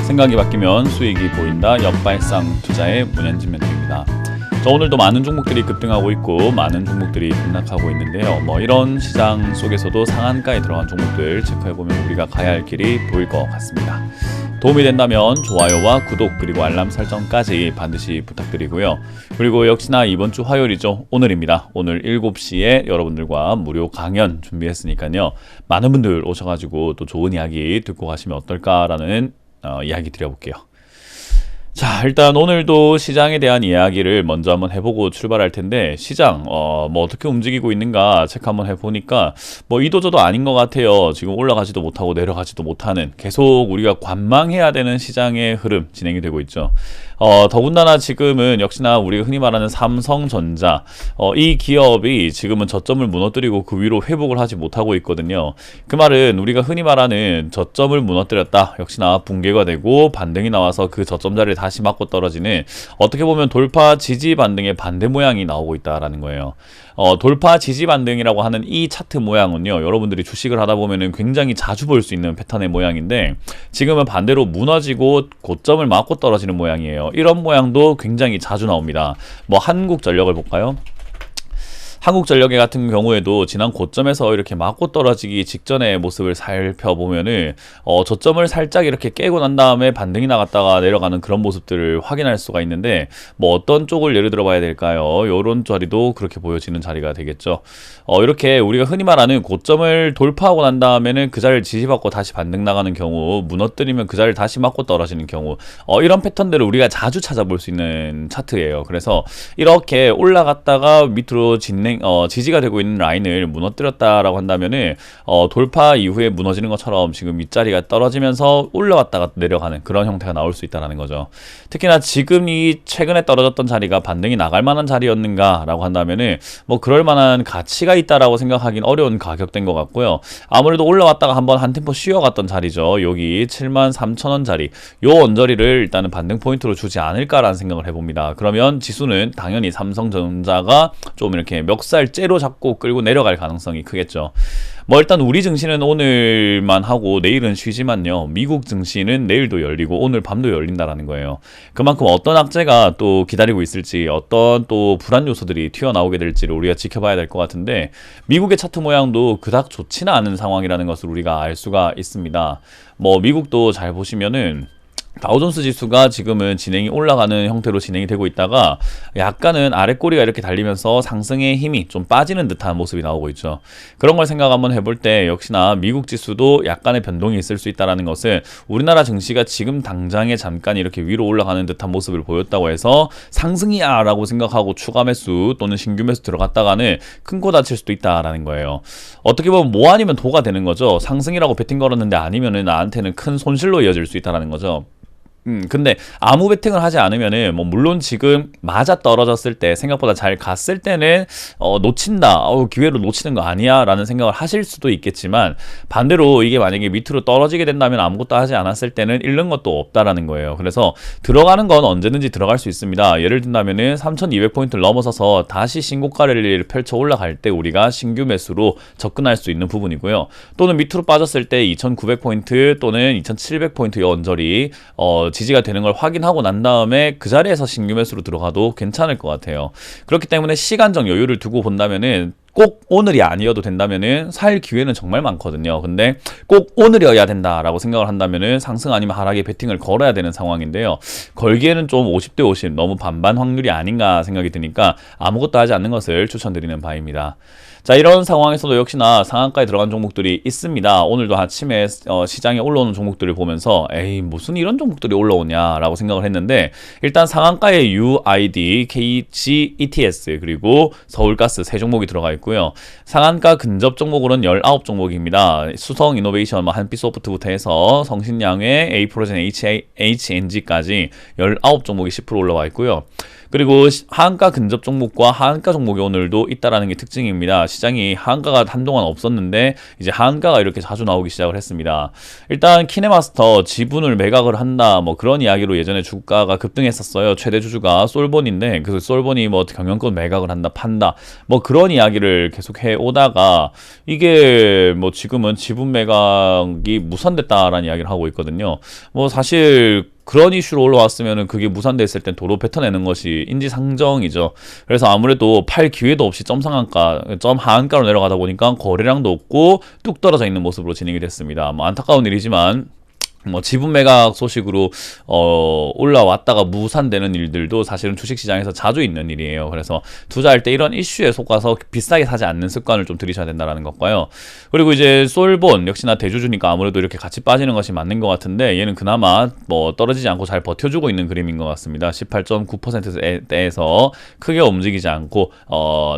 생각이 바뀌면 수익이 보인다. 역발상 투자의 문현진 멘토입니다. 자, 오늘도 많은 종목들이 급등하고 있고 많은 종목들이 급락하고 있는데요. 이런 시장 속에서도 상한가에 들어간 종목들 체크해보면 우리가 가야 할 길이 보일 것 같습니다. 도움이 된다면 좋아요와 구독 그리고 알람 설정까지 반드시 부탁드리고요. 그리고 역시나 이번 주 화요일이죠. 오늘입니다. 오늘 7시에 여러분들과 무료 강연 준비했으니까요. 많은 분들 오셔가지고 또 좋은 이야기 듣고 가시면 어떨까라는 이야기 드려볼게요. 자, 일단 오늘도 시장에 대한 이야기를 먼저 한번 해보고 출발할 텐데, 시장 어떻게 움직이고 있는가 체크 한번 해보니까 이도저도 아닌 것 같아요. 지금 올라가지도 못하고 내려가지도 못하는, 계속 우리가 관망해야 되는 시장의 흐름 진행이 되고 있죠. 더군다나 지금은 역시나 우리가 흔히 말하는 삼성전자, 이 기업이 지금은 저점을 무너뜨리고 그 위로 회복을 하지 못하고 있거든요. 그 말은 우리가 흔히 말하는 저점을 무너뜨렸다, 역시나 붕괴가 되고 반등이 나와서 그 저점 자리를 다시 맞고 떨어지는, 어떻게 보면 돌파 지지 반등의 반대 모양이 나오고 있다라는 거예요. 돌파 지지 반등이라고 하는 이 차트 모양은요, 여러분들이 주식을 하다 보면은 굉장히 자주 볼 수 있는 패턴의 모양인데, 지금은 반대로 무너지고 고점을 맞고 떨어지는 모양이에요. 이런 모양도 굉장히 자주 나옵니다. 한국전력을 볼까요? 한국전력의 같은 경우에도 지난 고점에서 이렇게 맞고 떨어지기 직전의 모습을 살펴보면은 저점을 살짝 이렇게 깨고 난 다음에 반등이 나갔다가 내려가는 그런 모습들을 확인할 수가 있는데, 어떤 쪽을 예를 들어 봐야 될까요? 요런 자리도 그렇게 보여지는 자리가 되겠죠. 이렇게 우리가 흔히 말하는 고점을 돌파하고 난 다음에는 그 자리를 지지받고 다시 반등 나가는 경우, 무너뜨리면 그 자리를 다시 맞고 떨어지는 경우, 이런 패턴들을 우리가 자주 찾아볼 수 있는 차트예요. 그래서 이렇게 올라갔다가 밑으로 지지가 되고 있는 라인을 무너뜨렸다라고 한다면은 돌파 이후에 무너지는 것처럼 지금 윗자리가 떨어지면서 올라왔다가 내려가는 그런 형태가 나올 수 있다는 거죠. 특히나 지금 이 최근에 떨어졌던 자리가 반등이 나갈 만한 자리였는가라고 한다면은 그럴 만한 가치가 있다라고 생각하긴 어려운 가격대인 것 같고요. 아무래도 올라왔다가 한번 한 템포 쉬어갔던 자리죠. 여기 73,000원 자리, 요 언저리를 일단은 반등 포인트로 주지 않을까라는 생각을 해봅니다. 그러면 지수는 당연히 삼성전자가 좀 이렇게 멱살째로 잡고 끌고 내려갈 가능성이 크겠죠. 일단 우리 증시는 오늘만 하고 내일은 쉬지만요, 미국 증시는 내일도 열리고 오늘 밤도 열린다라는 거예요. 그만큼 어떤 악재가 또 기다리고 있을지, 어떤 또 불안 요소들이 튀어나오게 될지를 우리가 지켜봐야 될 것 같은데, 미국의 차트 모양도 그닥 좋지는 않은 상황이라는 것을 우리가 알 수가 있습니다. 미국도 잘 보시면은 다우존스 지수가 지금은 진행이 올라가는 형태로 진행이 되고 있다가 약간은 아랫꼬리가 이렇게 달리면서 상승의 힘이 좀 빠지는 듯한 모습이 나오고 있죠. 그런 걸 생각 한번 해볼 때 역시나 미국 지수도 약간의 변동이 있을 수 있다는 것은, 우리나라 증시가 지금 당장에 잠깐 이렇게 위로 올라가는 듯한 모습을 보였다고 해서 상승이야 라고 생각하고 추가 매수 또는 신규 매수 들어갔다가는 큰 코 다칠 수도 있다라는 거예요. 어떻게 보면 뭐 아니면 도가 되는 거죠. 상승이라고 베팅 걸었는데 아니면은 나한테는 큰 손실로 이어질 수 있다는 거죠. 근데 아무 베팅을 하지 않으면은 물론 지금 맞아 떨어졌을 때 생각보다 잘 갔을 때는 놓친다, 기회로 놓치는 거 아니야 라는 생각을 하실 수도 있겠지만, 반대로 이게 만약에 밑으로 떨어지게 된다면 아무것도 하지 않았을 때는 잃는 것도 없다라는 거예요. 그래서 들어가는 건 언제든지 들어갈 수 있습니다. 예를 든다면은 3200포인트를 넘어서서 다시 신고가를 펼쳐 올라갈 때 우리가 신규 매수로 접근할 수 있는 부분이고요. 또는 밑으로 빠졌을 때 2900포인트 또는 2700포인트 언저리 지지가 되는 걸 확인하고 난 다음에 그 자리에서 신규 매수로 들어가도 괜찮을 것 같아요. 그렇기 때문에 시간적 여유를 두고 본다면은, 꼭 오늘이 아니어도 된다면은 살 기회는 정말 많거든요. 근데 꼭 오늘이어야 된다라고 생각을 한다면은 상승 아니면 하락에 베팅을 걸어야 되는 상황인데요. 걸기에는 좀 50대 50, 너무 반반 확률이 아닌가 생각이 드니까 아무것도 하지 않는 것을 추천드리는 바입니다. 자, 이런 상황에서도 역시나 상한가에 들어간 종목들이 있습니다. 오늘도 아침에 시장에 올라오는 종목들을 보면서 에이 무슨 이런 종목들이 올라오냐라고 생각을 했는데, 일단 상한가에 UID, KG, ETS 그리고 서울가스 세 종목이 들어가 있고요. 상한가 근접 종목으로는 19종목입니다. 수성 이노베이션, 한빛소프트부터 해서 성신양회, A프로젠, HNG까지 19종목이 10% 올라와 있고요. 그리고 하한가 근접 종목과 하한가 종목이 오늘도 있다라는 게 특징입니다. 시장이 하한가가 한동안 없었는데 이제 하한가가 이렇게 자주 나오기 시작을 했습니다. 일단 키네마스터 지분을 매각을 한다, 그런 이야기로 예전에 주가가 급등했었어요. 최대 주주가 솔본인데 그 솔본이 경영권 매각을 한다, 판다, 그런 이야기를 매각을 계속 해 오다가 이게 뭐 지금은 지분 매각이 무산됐다라는 이야기를 하고 있거든요. 뭐 사실 그런 이슈로 올라왔으면은 그게 무산됐을 땐 도로 뱉어내는 것이 인지상정이죠. 그래서 아무래도 팔 기회도 없이 점 상한가, 점 하한가로 내려가다 보니까 거래량도 없고 뚝 떨어져 있는 모습으로 진행이 됐습니다. 뭐 안타까운 일이지만 뭐 지분 매각 소식으로 올라왔다가 무산되는 일들도 사실은 주식시장에서 자주 있는 일이에요. 그래서 투자할 때 이런 이슈에 속아서 비싸게 사지 않는 습관을 좀 들이셔야 된다는 것과요. 그리고 이제 솔본 역시나 대주주니까 아무래도 이렇게 같이 빠지는 것이 맞는 것 같은데 얘는 그나마 뭐 떨어지지 않고 잘 버텨주고 있는 그림인 것 같습니다. 18.9%대에서 크게 움직이지 않고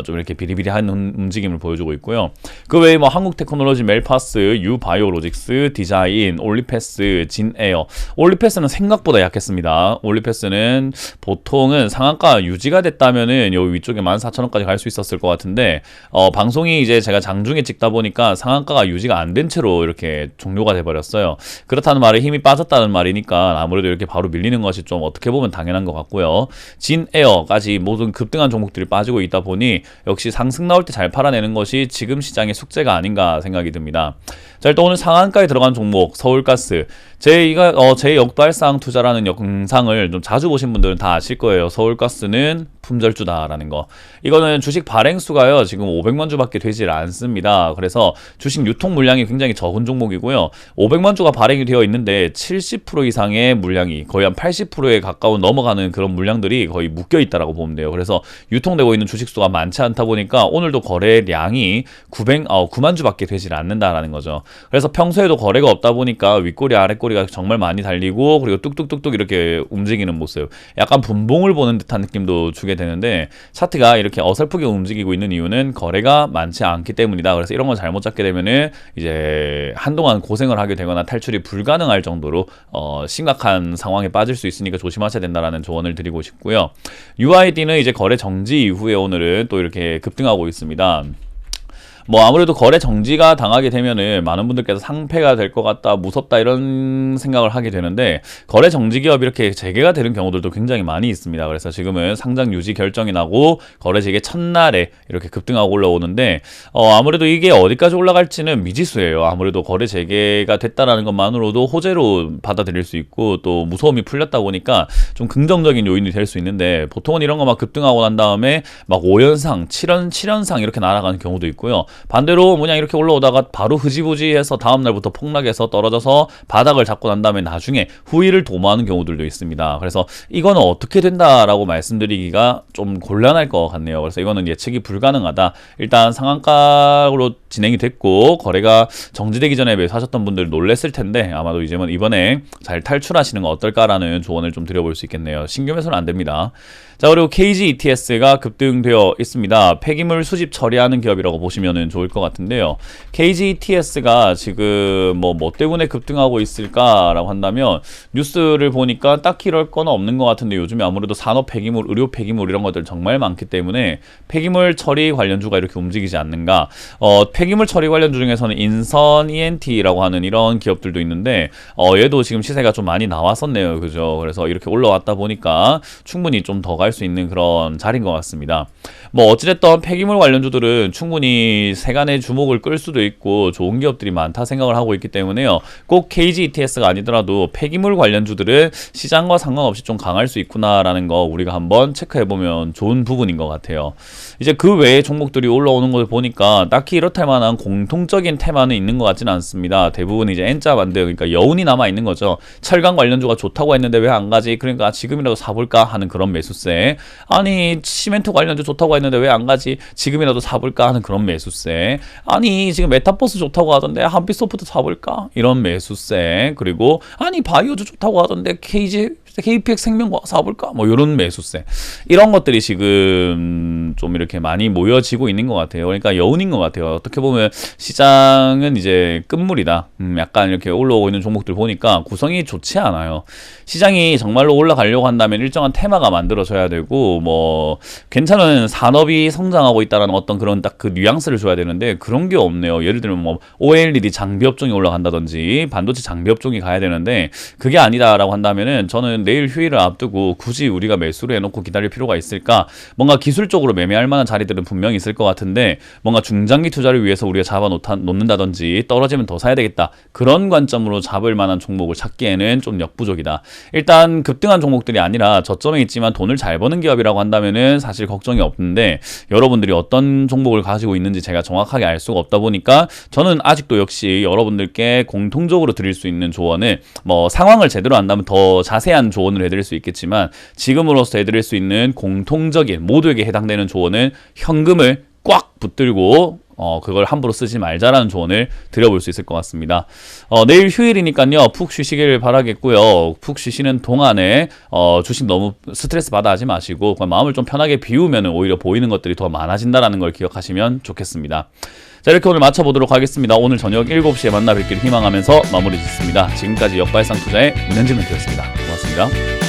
좀 이렇게 비리비리한 움직임을 보여주고 있고요. 그 외에 뭐 한국테크놀로지, 멜파스, 유바이오로직스, 디자인, 올리패스, 진에어. 올리패스는 생각보다 약했습니다. 올리패스는 보통은 상한가 유지가 됐다면은 여기 위쪽에 14,000원까지 갈 수 있었을 것 같은데 방송이 이제 제가 장중에 찍다 보니까 상한가가 유지가 안 된 채로 이렇게 종료가 돼 버렸어요. 그렇다는 말에 힘이 빠졌다는 말이니까 아무래도 이렇게 바로 밀리는 것이 좀 어떻게 보면 당연한 것 같고요. 진에어까지 모든 급등한 종목들이 빠지고 있다 보니 역시 상승 나올 때 잘 팔아내는 것이 지금 시장의 숙제가 아닌가 생각이 듭니다. 자, 일단 오늘 상한가에 들어간 종목 서울가스. 제 역발상 투자라는 영상을 좀 자주 보신 분들은 다 아실 거예요. 서울가스는 품절주다라는 거. 이거는 주식 발행수가요, 지금 500만 주밖에 되질 않습니다. 그래서 주식 유통 물량이 굉장히 적은 종목이고요. 500만 주가 발행이 되어 있는데 70% 이상의 물량이 거의 한 80%에 가까운 넘어가는 그런 물량들이 거의 묶여 있다라고 보면 돼요. 그래서 유통되고 있는 주식 수가 많지 않다 보니까 오늘도 거래량이 9만 주밖에 되질 않는다라는 거죠. 그래서 평소에도 거래가 없다 보니까 윗꼬리 아랫꼬리가 정말 많이 달리고 그리고 뚝뚝뚝뚝 이렇게 움직이는 모습, 약간 분봉을 보는 듯한 느낌도 주게 되는데 차트가 이렇게 어설프게 움직이고 있는 이유는 거래가 많지 않기 때문이다. 그래서 이런 거 잘못 잡게 되면은 이제 한동안 고생을 하게 되거나 탈출이 불가능할 정도로 심각한 상황에 빠질 수 있으니까 조심하셔야 된다라는 조언을 드리고 싶고요. UID는 이제 거래 정지 이후에 오늘은 또 이렇게 급등하고 있습니다. 뭐 아무래도 거래 정지가 당하게 되면은 많은 분들께서 상폐가 될 것 같다, 무섭다 이런 생각을 하게 되는데 거래 정지 기업이 이렇게 재개가 되는 경우들도 굉장히 많이 있습니다. 그래서 지금은 상장 유지 결정이 나고 거래 재개 첫날에 이렇게 급등하고 올라오는데 아무래도 이게 어디까지 올라갈지는 미지수예요. 아무래도 거래 재개가 됐다라는 것만으로도 호재로 받아들일 수 있고 또 무서움이 풀렸다 보니까 좀 긍정적인 요인이 될 수 있는데 보통은 이런 거 막 급등하고 난 다음에 막 5연상, 7연상 이렇게 날아가는 경우도 있고요. 반대로 그냥 이렇게 올라오다가 바로 흐지부지해서 다음날부터 폭락해서 떨어져서 바닥을 잡고 난 다음에 나중에 후위를 도모하는 경우들도 있습니다. 그래서 이거는 어떻게 된다라고 말씀드리기가 좀 곤란할 것 같네요. 그래서 이거는 예측이 불가능하다. 일단 상한가로 진행이 됐고 거래가 정지되기 전에 매수하셨던 분들 놀랬을 텐데 아마도 이번에 잘 탈출하시는 거 어떨까라는 조언을 좀 드려볼 수 있겠네요. 신규 매수는 안 됩니다. 자, 그리고 KG ETS가 급등되어 있습니다. 폐기물 수집 처리하는 기업이라고 보시면 좋을 것 같은데요. KG ETS가 지금 뭐 때문에 급등하고 있을까라고 한다면 뉴스를 보니까 딱히 이럴 건 없는 것 같은데 요즘에 아무래도 산업 폐기물, 의료 폐기물 이런 것들 정말 많기 때문에 폐기물 처리 관련주가 이렇게 움직이지 않는가. 폐기물 처리 관련주 중에서는 인선 ENT라고 하는 이런 기업들도 있는데 얘도 지금 시세가 좀 많이 나왔었네요. 그죠? 그래서 이렇게 올라왔다 보니까 충분히 좀 더 갈 수 있는 그런 자리인 것 같습니다. 뭐 어찌됐든 폐기물 관련주들은 충분히 세간의 주목을 끌 수도 있고 좋은 기업들이 많다 생각을 하고 있기 때문에요. 꼭 KG ETS가 아니더라도 폐기물 관련주들은 시장과 상관없이 좀 강할 수 있구나라는 거 우리가 한번 체크해보면 좋은 부분인 것 같아요. 이제 그 외에 종목들이 올라오는 걸 보니까 딱히 이렇다 할 만한 공통적인 테마는 있는 것 같지는 않습니다. 대부분 이제 N자 반대, 그러니까 여운이 남아 있는 거죠. 철강 관련주가 좋다고 했는데 왜 안 가지? 그러니까 지금이라도 사볼까 하는 그런 매수세. 아니 시멘트 관련주 좋다고 했는데 왜 안 가지? 지금이라도 사볼까 하는 그런 매수세. 아니 지금 메타버스 좋다고 하던데 한빛소프트 사볼까? 이런 매수세. 그리고 아니 바이오주 좋다고 하던데 KPX 생명과학 사볼까? 뭐 이런 매수세. 이런 것들이 지금 좀 이렇게 많이 모여지고 있는 것 같아요. 그러니까 여운인 것 같아요. 어떻게 보면 시장은 이제 끝물이다. 약간 이렇게 올라오고 있는 종목들 보니까 구성이 좋지 않아요. 시장이 정말로 올라가려고 한다면 일정한 테마가 만들어져야 되고 뭐 괜찮은 산업이 성장하고 있다는 어떤 그런 딱 그 뉘앙스를 줘야 되는데 그런 게 없네요. 예를 들면 뭐 OLED 장비 업종이 올라간다든지 반도체 장비 업종이 가야 되는데 그게 아니다라고 한다면은 저는 내일 휴일을 앞두고 굳이 우리가 매수를 해놓고 기다릴 필요가 있을까? 뭔가 기술적으로 매매할 만한 자리들은 분명히 있을 것 같은데 뭔가 중장기 투자를 위해서 우리가 놓는다든지 떨어지면 더 사야 되겠다. 그런 관점으로 잡을 만한 종목을 찾기에는 좀 역부족이다. 일단 급등한 종목들이 아니라 저점에 있지만 돈을 잘 버는 기업이라고 한다면은 사실 걱정이 없는데 여러분들이 어떤 종목을 가지고 있는지 제가 정확하게 알 수가 없다 보니까 저는 아직도 역시 여러분들께 공통적으로 드릴 수 있는 조언을 뭐 상황을 제대로 안다면 더 자세한 조언을 해드릴 수 있겠지만 지금으로서 해드릴 수 있는 공통적인 모두에게 해당되는 조언은 현금을 꽉 붙들고 그걸 함부로 쓰지 말자라는 조언을 드려볼 수 있을 것 같습니다. 내일 휴일이니까요. 푹 쉬시길 바라겠고요. 푹 쉬시는 동안에 주식 너무 스트레스 받아 하지 마시고 마음을 좀 편하게 비우면 오히려 보이는 것들이 더 많아진다는 걸 기억하시면 좋겠습니다. 자, 이렇게 오늘 마쳐보도록 하겠습니다. 오늘 저녁 7시에 만나 뵙기를 희망하면서 마무리 짓습니다. 지금까지 역발상 투자의 문현진 멘토였습니다. 고맙습니다.